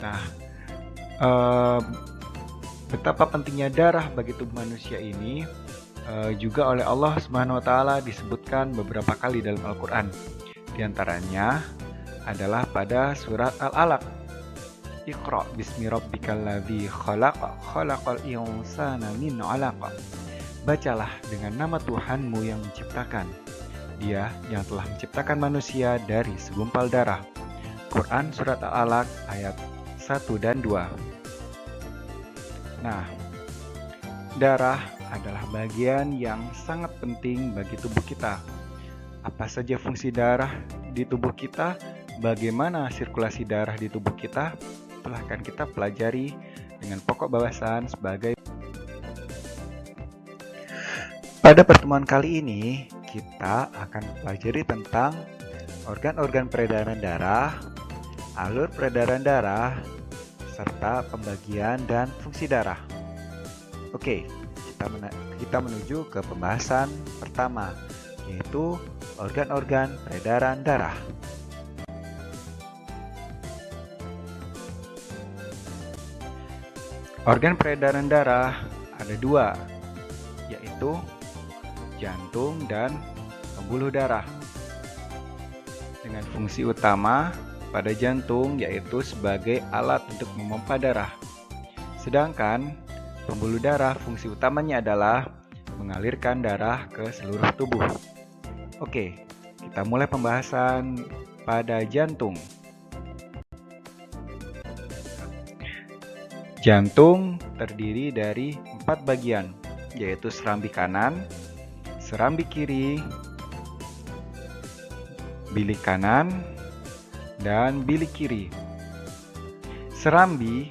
Nah, eh, betapa pentingnya darah bagi tubuh manusia ini juga oleh Allah Subhanahu wa taala disebutkan beberapa kali dalam Al-Qur'an. Di antaranya adalah pada surat Al-Alaq. Iqra bismi rabbikal ladzi khalaq, khalaqal insana min 'alaq. Bacalah dengan nama Tuhanmu yang menciptakan. Dia yang telah menciptakan manusia dari segumpal darah. Quran surat Al-Alaq ayat 1 dan 2. Nah, darah adalah bagian yang sangat penting bagi tubuh kita. Apa saja fungsi darah di tubuh kita? Bagaimana sirkulasi darah di tubuh kita? Telah akan kita pelajari dengan pokok bahasan sebagai. Pada pertemuan kali ini, kita akan pelajari tentang organ-organ peredaran darah, alur peredaran darah, serta pembagian dan fungsi darah. Oke, kita menuju ke pembahasan pertama, yaitu organ-organ peredaran darah. Organ peredaran darah ada dua, yaitu jantung dan pembuluh darah. Dengan fungsi utama pada jantung yaitu sebagai alat untuk memompa darah. Sedangkan pembuluh darah fungsi utamanya adalah mengalirkan darah ke seluruh tubuh. Oke, kita mulai pembahasan pada jantung. Jantung terdiri dari 4 bagian, yaitu serambi kanan, serambi kiri, bilik kanan, dan bilik kiri. Serambi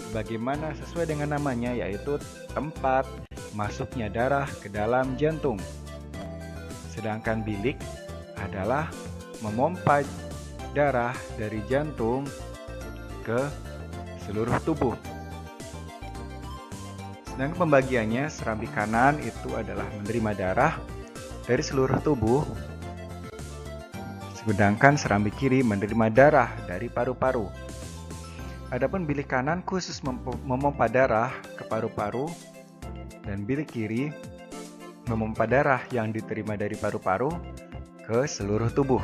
sebagaimana sesuai dengan namanya, yaitu tempat masuknya darah ke dalam jantung. Sedangkan bilik adalah memompa darah dari jantung ke seluruh tubuh. Sedangkan pembagiannya, serambi kanan itu adalah menerima darah dari seluruh tubuh, sedangkan serambi kiri menerima darah dari paru-paru. Adapun bilik kanan khusus memompa darah ke paru-paru, dan bilik kiri memompa darah yang diterima dari paru-paru ke seluruh tubuh.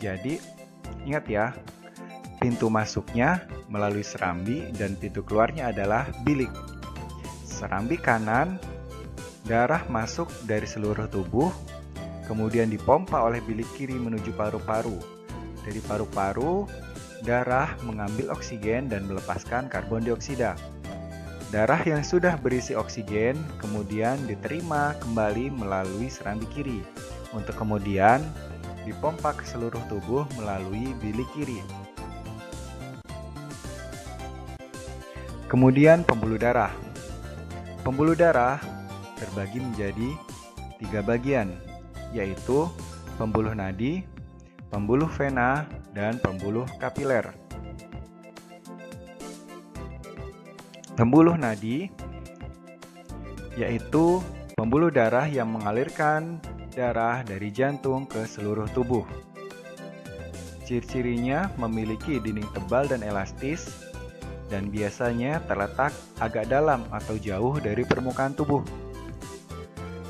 Jadi, ingat ya, pintu masuknya melalui serambi dan pintu keluarnya adalah bilik. Serambi kanan, darah masuk dari seluruh tubuh, kemudian dipompa oleh bilik kiri menuju paru-paru. Dari paru-paru, darah mengambil oksigen dan melepaskan karbon dioksida. Darah yang sudah berisi oksigen kemudian diterima kembali melalui serambi kiri untuk kemudian dipompa ke seluruh tubuh melalui bilik kiri. Kemudian pembuluh darah. Pembuluh darah terbagi menjadi 3 bagian, yaitu pembuluh nadi, pembuluh vena, dan pembuluh kapiler. Pembuluh nadi yaitu pembuluh darah yang mengalirkan darah dari jantung ke seluruh tubuh. Ciri-cirinya memiliki dinding tebal dan elastis, dan biasanya terletak agak dalam atau jauh dari permukaan tubuh.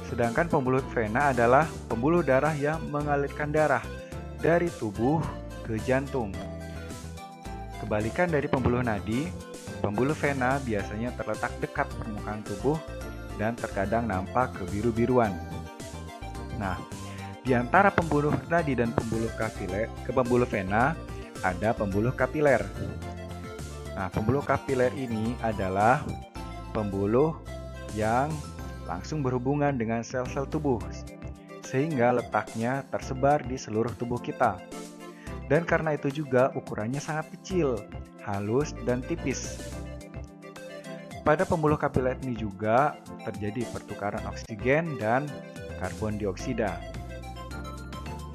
Sedangkan pembuluh vena adalah pembuluh darah yang mengalirkan darah dari tubuh ke jantung. Kebalikan dari pembuluh nadi, pembuluh vena biasanya terletak dekat permukaan tubuh dan terkadang nampak kebiru-biruan. Nah, di antara pembuluh nadi dan pembuluh vena ada pembuluh kapiler. Nah, pembuluh kapiler ini adalah pembuluh yang langsung berhubungan dengan sel-sel tubuh, sehingga letaknya tersebar di seluruh tubuh kita. Dan karena itu juga ukurannya sangat kecil, halus, dan tipis. Pada pembuluh kapiler ini juga terjadi pertukaran oksigen dan karbon dioksida.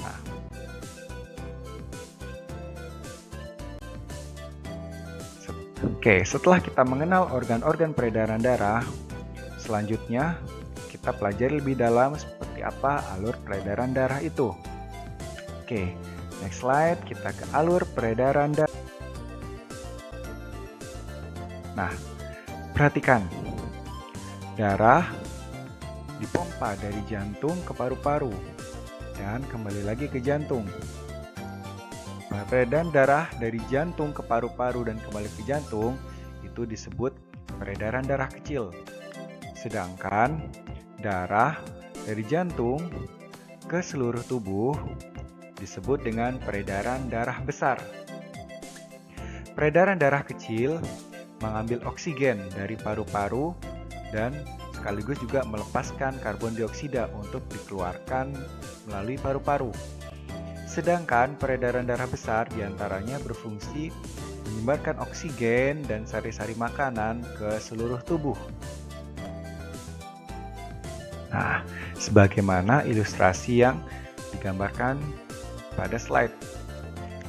Nah, setelah kita mengenal organ-organ peredaran darah, selanjutnya kita pelajari lebih dalam seperti apa alur peredaran darah itu. Next slide, kita ke alur peredaran darah. Nah, perhatikan. Darah dipompa dari jantung ke paru-paru dan kembali lagi ke jantung. Peredaran darah dari jantung ke paru-paru dan kembali ke jantung itu disebut peredaran darah kecil. Sedangkan darah dari jantung ke seluruh tubuh disebut dengan peredaran darah besar. Peredaran darah kecil mengambil oksigen dari paru-paru dan sekaligus juga melepaskan karbon dioksida untuk dikeluarkan melalui paru-paru. Sedangkan peredaran darah besar diantaranya berfungsi menyebarkan oksigen dan sari-sari makanan ke seluruh tubuh. Nah, sebagaimana ilustrasi yang digambarkan pada slide.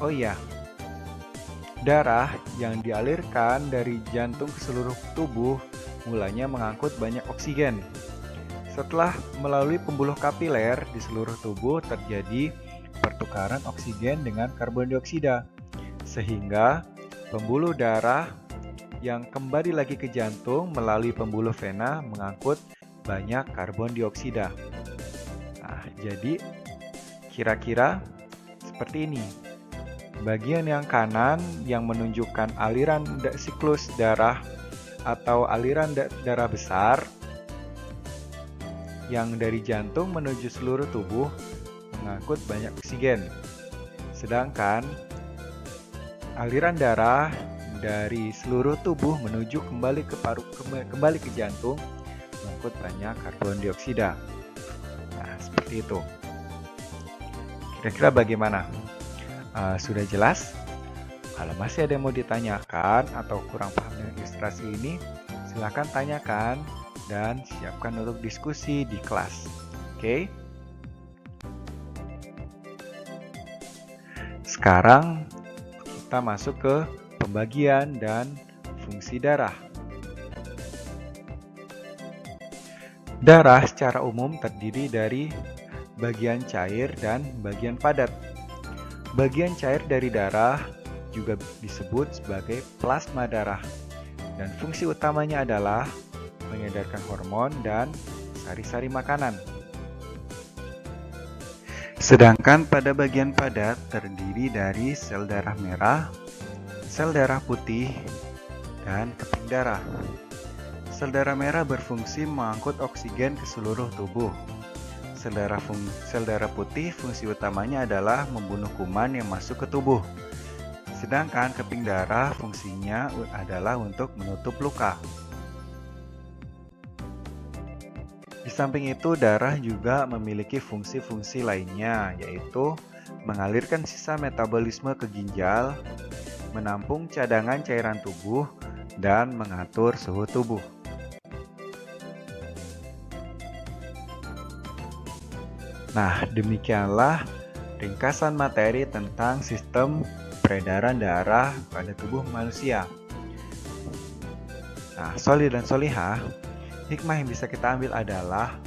Oh iya, darah yang dialirkan dari jantung ke seluruh tubuh mulanya mengangkut banyak oksigen. Setelah melalui pembuluh kapiler di seluruh tubuh terjadi pertukaran oksigen dengan karbon dioksida, sehingga pembuluh darah yang kembali lagi ke jantung melalui pembuluh vena mengangkut banyak karbon dioksida. Nah, jadi kira-kira seperti ini. Bagian yang kanan yang menunjukkan aliran siklus darah atau aliran darah besar yang dari jantung menuju seluruh tubuh mengangkut banyak oksigen. Sedangkan aliran darah dari seluruh tubuh menuju kembali ke jantung mengangkut banyak karbon dioksida. Nah, seperti itu. Kira-kira bagaimana? Sudah jelas? Kalau masih ada yang mau ditanyakan atau kurang paham dengan ilustrasi ini, silakan tanyakan dan siapkan untuk diskusi di kelas. Oke? Sekarang kita masuk ke pembagian dan fungsi darah. Darah secara umum terdiri dari bagian cair dan bagian padat. Bagian cair dari darah juga disebut sebagai plasma darah, dan fungsi utamanya adalah mengedarkan hormon dan sari-sari makanan. Sedangkan pada bagian padat terdiri dari sel darah merah, sel darah putih, dan keping darah. Sel darah merah berfungsi mengangkut oksigen ke seluruh tubuh. Sel darah putih fungsi utamanya adalah membunuh kuman yang masuk ke tubuh. Sedangkan keping darah fungsinya adalah untuk menutup luka. Di samping itu, darah juga memiliki fungsi-fungsi lainnya, yaitu mengalirkan sisa metabolisme ke ginjal, menampung cadangan cairan tubuh, dan mengatur suhu tubuh. Nah, demikianlah ringkasan materi tentang sistem peredaran darah pada tubuh manusia. Nah, soli dan solihah, hikmah yang bisa kita ambil adalah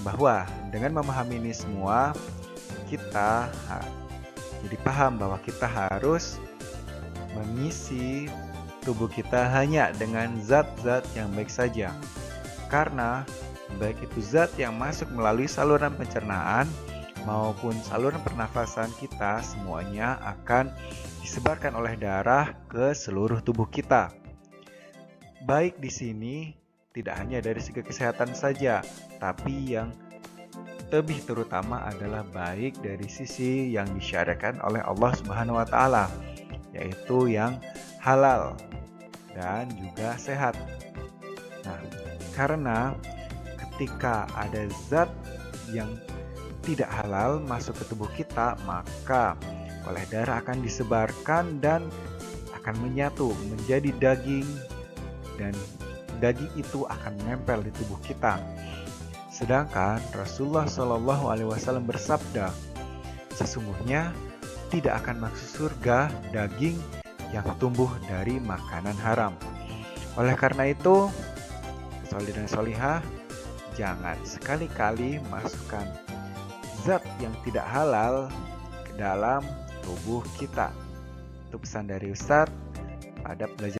bahwa dengan memahami ini semua, kita jadi paham bahwa kita harus mengisi tubuh kita hanya dengan zat-zat yang baik saja. Karena baik itu zat yang masuk melalui saluran pencernaan maupun saluran pernafasan kita, semuanya akan disebarkan oleh darah ke seluruh tubuh kita. Baik di sini tidak hanya dari segi kesehatan saja, tapi yang lebih terutama adalah baik dari sisi yang disyariatkan oleh Allah Subhanahu wa taala, yaitu yang halal dan juga sehat. Nah, karena ketika ada zat yang tidak halal masuk ke tubuh kita, maka oleh darah akan disebarkan dan akan menyatu menjadi daging, dan daging itu akan menempel di tubuh kita. Sedangkan Rasulullah SAW bersabda, sesungguhnya tidak akan masuk surga daging yang tumbuh dari makanan haram. Oleh karena itu, soli dan solihah, jangan sekali-kali masukkan zat yang tidak halal ke dalam tubuh kita. Itu pesan dari Ustadz pada pelajaran